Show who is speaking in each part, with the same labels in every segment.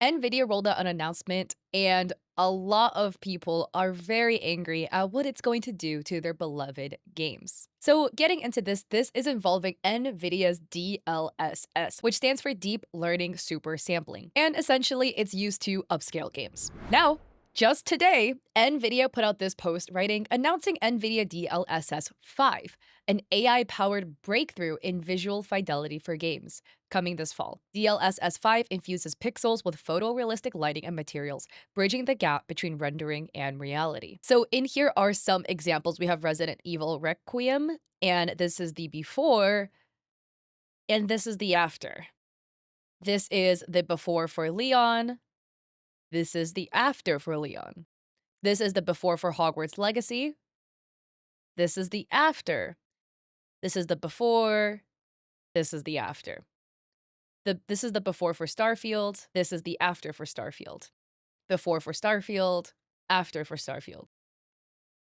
Speaker 1: Nvidia rolled out an announcement, and a lot of people are very angry at what it's going to do to their beloved games. So, getting into this is involving Nvidia's DLSS, which stands for Deep Learning Super Sampling, and essentially it's used to upscale games. Now, just today, Nvidia put out this post writing announcing Nvidia DLSS 5, an AI powered breakthrough in visual fidelity for games, coming this fall. DLSS 5 infuses pixels with photorealistic lighting and materials, bridging the gap between rendering and reality. So, in here are some examples. We have Resident Evil Requiem, and this is the before, and this is the after. This is the before for Leon. This is the after for Leon. This is the before for Hogwarts Legacy. This is the after. This is the before. This is the after. This is the before for Starfield. This is the after for Starfield. Before for Starfield. After for Starfield.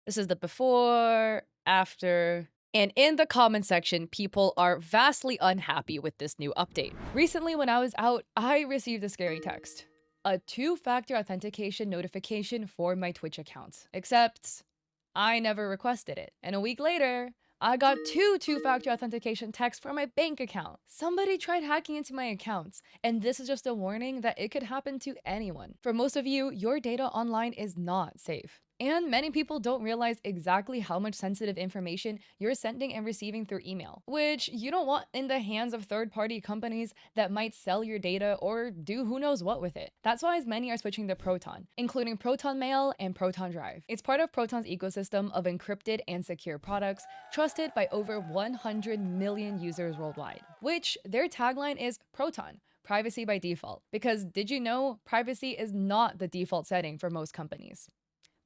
Speaker 1: This is the before, after. And in the comment section, people are vastly unhappy with this new update. Recently, when I was out, I received a scary text. A two-factor authentication notification for my Twitch account. Except, I never requested it. And a week later, I got two-factor authentication texts for my bank account. Somebody tried hacking into my accounts, and this is just a warning that it could happen to anyone. For most of you, your data online is not safe. And many people don't realize exactly how much sensitive information you're sending and receiving through email, which you don't want in the hands of third-party companies that might sell your data or do who knows what with it. That's why as many are switching to Proton, including Proton Mail and Proton Drive. It's part of Proton's ecosystem of encrypted and secure products, trusted by over 100 million users worldwide, which their tagline is Proton, privacy by default. Because did you know privacy is not the default setting for most companies?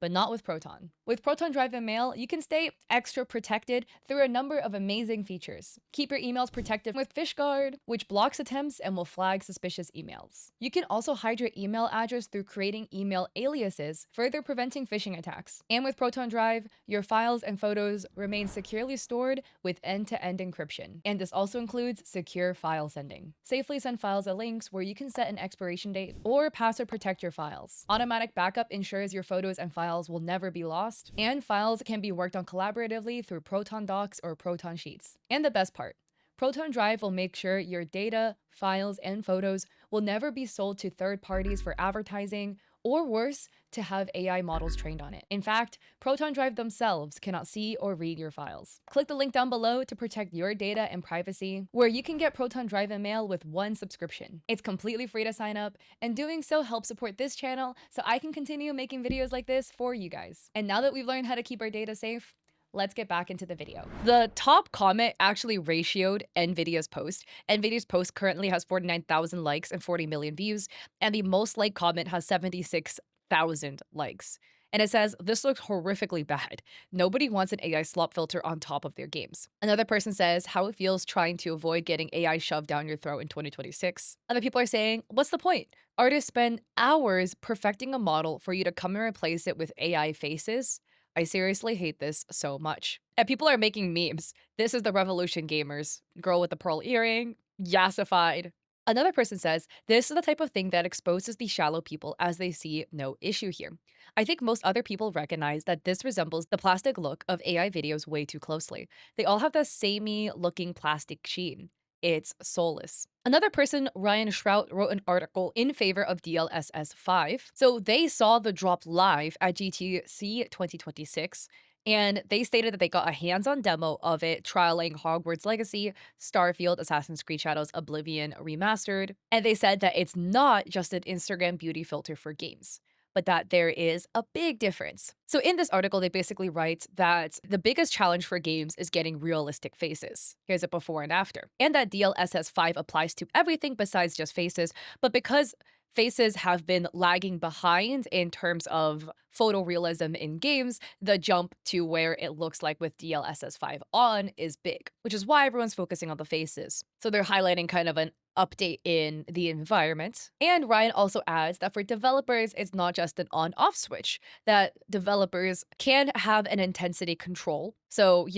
Speaker 1: But not with Proton. With Proton Drive and Mail, you can stay extra protected through a number of amazing features. Keep your emails protected with FishGuard, which blocks attempts and will flag suspicious emails. You can also hide your email address through creating email aliases, further preventing phishing attacks. And with Proton Drive, your files and photos remain securely stored with end-to-end encryption. And this also includes secure file sending. Safely send files at links where you can set an expiration date or password protect your files. Automatic backup ensures your photos and files will never be lost, and files can be worked on collaboratively through Proton Docs or Proton Sheets. And the best part, Proton Drive will make sure your data, files, and photos will never be sold to third parties for advertising, or worse, to have AI models trained on it. In fact, Proton Drive themselves cannot see or read your files. Click the link down below to protect your data and privacy, where you can get Proton Drive and Mail with one subscription. It's completely free to sign up, and doing so helps support this channel so I can continue making videos like this for you guys. And now that we've learned how to keep our data safe, let's get back into the video. The top comment actually ratioed Nvidia's post. Nvidia's post currently has 49,000 likes and 40 million views, and the most liked comment has 76,000 likes. And it says, "This looks horrifically bad. Nobody wants an AI slop filter on top of their games." Another person says, "How it feels trying to avoid getting AI shoved down your throat in 2026. Other people are saying, "What's the point? Artists spend hours perfecting a model for you to come and replace it with AI faces. I seriously hate this so much." And people are making memes. This is the revolution, gamers. Girl with the pearl earring, yassified. Another person says, "This is the type of thing that exposes the shallow people as they see no issue here. I think most other people recognize that this resembles the plastic look of AI videos way too closely. They all have the samey looking plastic sheen. It's soulless." Another person, Ryan Shrout, wrote an article in favor of DLSS 5. So they saw the drop live at GTC 2026, and they stated that they got a hands-on demo of it, trialing Hogwarts Legacy, Starfield, Assassin's Creed Shadows, Oblivion Remastered, and they said that it's not just an Instagram beauty filter for games, but that there is a big difference. So in this article, they basically write that the biggest challenge for games is getting realistic faces. Here's a before and after. And that DLSS 5 applies to everything besides just faces, but because faces have been lagging behind in terms of photorealism in games, the jump to where it looks like with DLSS 5 on is big, which is why everyone's focusing on the faces. So they're highlighting kind of an update in the environment. And Ryan also adds that for developers, it's not just an on-off switch, that developers can have an intensity control. So,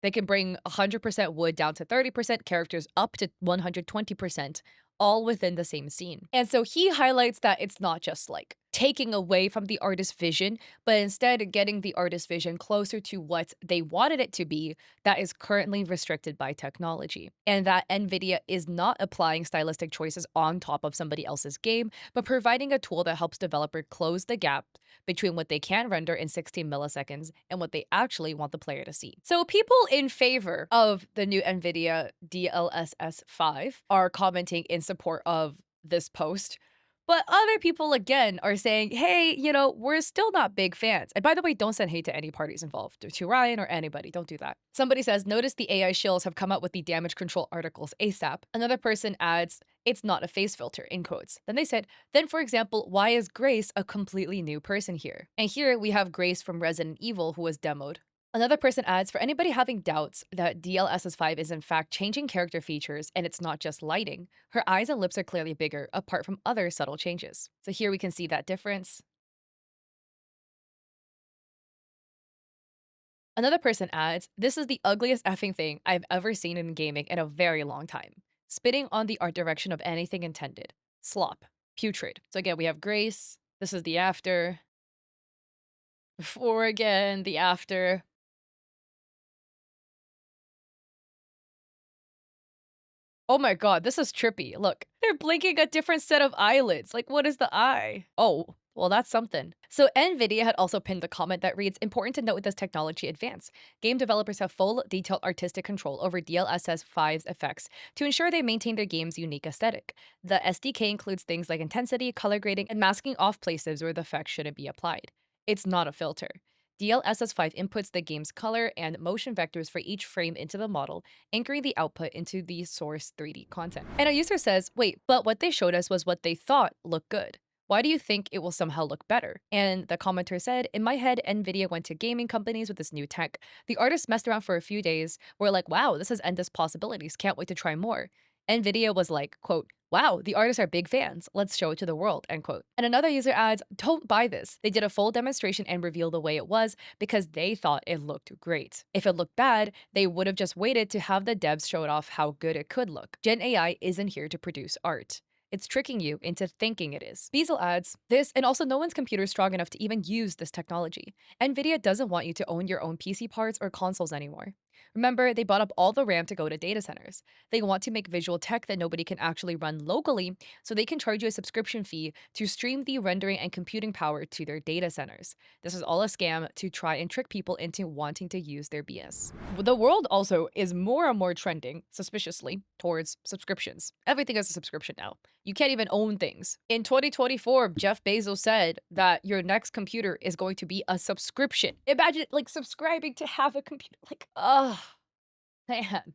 Speaker 1: they can bring 100% wood down to 30%, characters up to 120%, all within the same scene. And so he highlights that it's not just like taking away from the artist's vision, but instead getting the artist's vision closer to what they wanted it to be that is currently restricted by technology. And that Nvidia is not applying stylistic choices on top of somebody else's game, but providing a tool that helps developer close the gap between what they can render in 16 milliseconds and what they actually want the player to see. So people in favor of the new Nvidia DLSS 5 are commenting in support of this post. But other people, again, are saying, hey, we're still not big fans. And by the way, don't send hate to any parties involved, or to Ryan or anybody. Don't do that. Somebody says, notice the AI shills have come out with the damage control articles ASAP. Another person adds, it's not a face filter, in quotes. Then they said, then for example, why is Grace a completely new person here? And here we have Grace from Resident Evil who was demoed. Another person adds, for anybody having doubts that DLSS 5 is in fact changing character features and it's not just lighting, her eyes and lips are clearly bigger apart from other subtle changes. So here we can see that difference. Another person adds, this is the ugliest effing thing I've ever seen in gaming in a very long time. Spitting on the art direction of anything intended. Slop. Putrid. So again, we have Grace. This is the after. Before again, the after. Oh my god, this is trippy. Look, they're blinking a different set of eyelids. Like, what is the eye? Oh, well, that's something. So Nvidia had also pinned a comment that reads, important to note with this technology advance, game developers have full, detailed artistic control over DLSS 5's effects to ensure they maintain their game's unique aesthetic. The SDK includes things like intensity, color grading, and masking off places where the effects shouldn't be applied. It's not a filter. DLSS 5 inputs the game's color and motion vectors for each frame into the model, anchoring the output into the source 3D content. And a user says, wait, but what they showed us was what they thought looked good. Why do you think it will somehow look better? And the commenter said, in my head, Nvidia went to gaming companies with this new tech. The artists messed around for a few days, were like, wow, this has endless possibilities, can't wait to try more. Nvidia was like, quote, wow, the artists are big fans. Let's show it to the world, end quote. And another user adds, don't buy this. They did a full demonstration and revealed the way it was because they thought it looked great. If it looked bad, they would have just waited to have the devs show it off how good it could look. Gen AI isn't here to produce art. It's tricking you into thinking it is. Beazle adds, this, and also no one's computer is strong enough to even use this technology. Nvidia doesn't want you to own your own PC parts or consoles anymore. Remember, they bought up all the RAM to go to data centers. They want to make visual tech that nobody can actually run locally, so they can charge you a subscription fee to stream the rendering and computing power to their data centers. This is all a scam to try and trick people into wanting to use their BS. The world also is more and more trending, suspiciously, towards subscriptions. Everything is a subscription now. You can't even own things. In 2024, Jeff Bezos said that your next computer is going to be a subscription. Imagine like subscribing to have a computer. Like, man.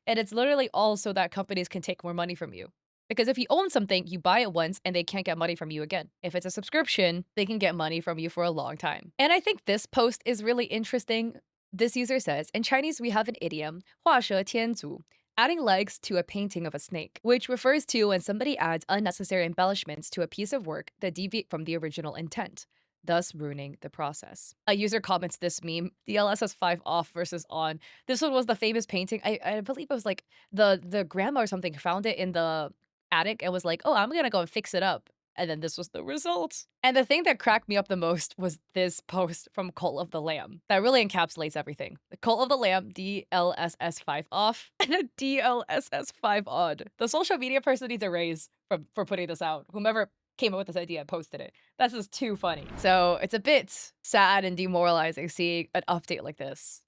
Speaker 1: And it's literally all so that companies can take more money from you. Because if you own something, you buy it once and they can't get money from you again. If it's a subscription, they can get money from you for a long time. And I think this post is really interesting. This user says, in Chinese, we have an idiom, 画蛇添足, adding legs to a painting of a snake, which refers to when somebody adds unnecessary embellishments to a piece of work that deviate from the original intent, thus ruining the process. A user comments this meme, DLSS 5 off versus on. This one was the famous painting. I believe it was like the grandma or something found it in the attic and was like, oh, I'm gonna go and fix it up. And then this was the result. And the thing that cracked me up the most was this post from Cult of the Lamb that really encapsulates everything. The Cult of the Lamb, DLSS 5 off, and a DLSS 5 on. The social media person needs a raise for putting this out. Whomever came up with this idea and posted it. That's just too funny. So it's a bit sad and demoralizing seeing an update like this,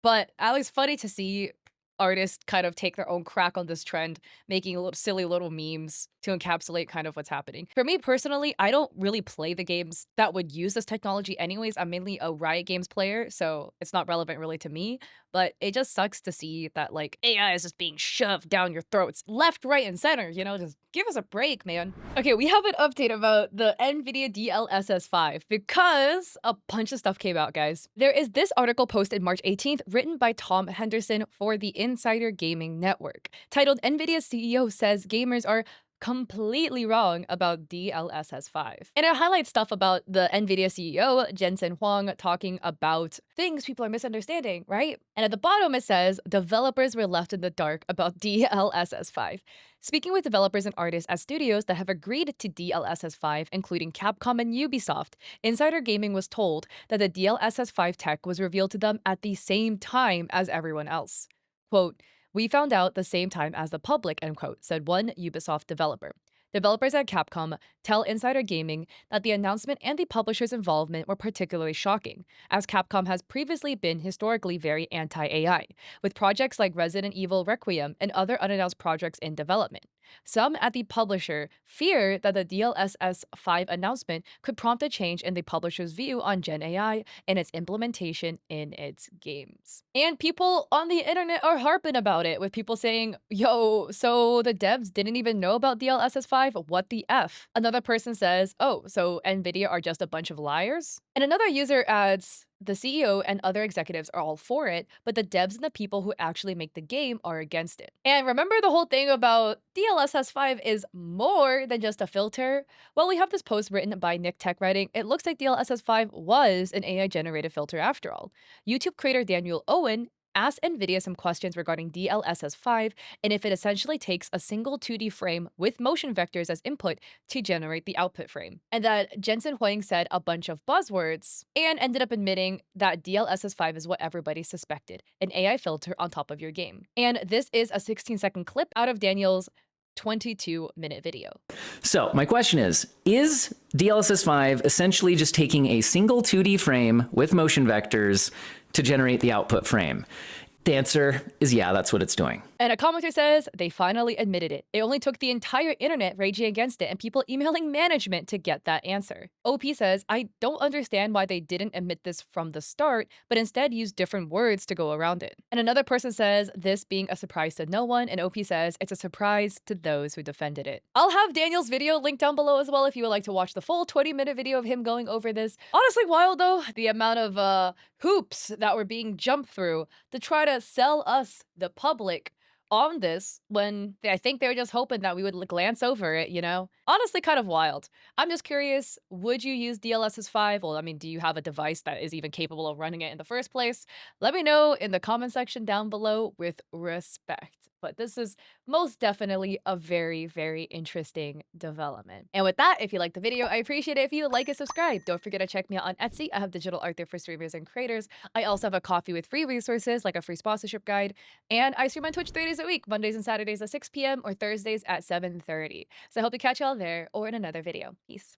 Speaker 1: But at least funny to see artists kind of take their own crack on this trend, making little silly little memes to encapsulate kind of what's happening. For me personally, I don't really play the games that would use this technology anyways. I'm mainly a Riot Games player, so it's not relevant really to me, but it just sucks to see that like AI is just being shoved down your throats left, right, and center, just give us a break, man. Okay, we have an update about the Nvidia DLSS 5 because a bunch of stuff came out, guys. There is this article posted March 18th, written by Tom Henderson for the Insider Gaming Network, titled Nvidia's CEO says gamers are completely wrong about DLSS 5. And it highlights stuff about the Nvidia CEO, Jensen Huang, talking about things people are misunderstanding, right? And at the bottom it says, developers were left in the dark about DLSS 5. Speaking with developers and artists at studios that have agreed to DLSS 5, including Capcom and Ubisoft, Insider Gaming was told that the DLSS 5 tech was revealed to them at the same time as everyone else. Quote, "We found out the same time as the public," end quote, said one Ubisoft developer. Developers at Capcom tell Insider Gaming that the announcement and the publisher's involvement were particularly shocking, as Capcom has previously been historically very anti-AI, with projects like Resident Evil Requiem and other unannounced projects in development. Some at the publisher fear that the DLSS 5 announcement could prompt a change in the publisher's view on Gen AI and its implementation in its games. And people on the internet are harping about it, with people saying, yo, so the devs didn't even know about DLSS 5? What the F? Another person says, oh, so Nvidia are just a bunch of liars? And another user adds, the CEO and other executives are all for it, but the devs and the people who actually make the game are against it. And remember the whole thing about DLSS 5 is more than just a filter? Well, we have this post written by Nick Tech writing, it looks like DLSS 5 was an AI-generated filter after all. YouTube creator Daniel Owen asked Nvidia some questions regarding DLSS 5 and if it essentially takes a single 2D frame with motion vectors as input to generate the output frame. And that Jensen Huang said a bunch of buzzwords and ended up admitting that DLSS 5 is what everybody suspected, an AI filter on top of your game. And this is a 16-second clip out of Daniel's 22-minute video.
Speaker 2: So my question is DLSS 5 essentially just taking a single 2D frame with motion vectors to generate the output frame? The answer is yeah, that's what it's doing.
Speaker 1: And a commenter says they finally admitted it. It only took the entire internet raging against it and people emailing management to get that answer. OP says, I don't understand why they didn't admit this from the start, but instead used different words to go around it. And another person says, this being a surprise to no one, and OP says, it's a surprise to those who defended it. I'll have Daniel's video linked down below as well if you would like to watch the full 20-minute video of him going over this. Honestly wild though, the amount of hoops that were being jumped through to try to sell us, the public, on this when I think they were just hoping that we would glance over it, you know? Honestly, kind of wild. I'm just curious, would you use DLSS 5? Well, I mean, do you have a device that is even capable of running it in the first place? Let me know in the comment section down below with respect. But this is most definitely a very, very interesting development. And with that, if you liked the video, I appreciate it if you would like and subscribe. Don't forget to check me out on Etsy. I have digital art there for streamers and creators. I also have a coffee with free resources like a free sponsorship guide. And I stream on Twitch 3 days a week, Mondays and Saturdays at 6 p.m. or Thursdays at 7:30. So I hope to catch y'all there or in another video. Peace.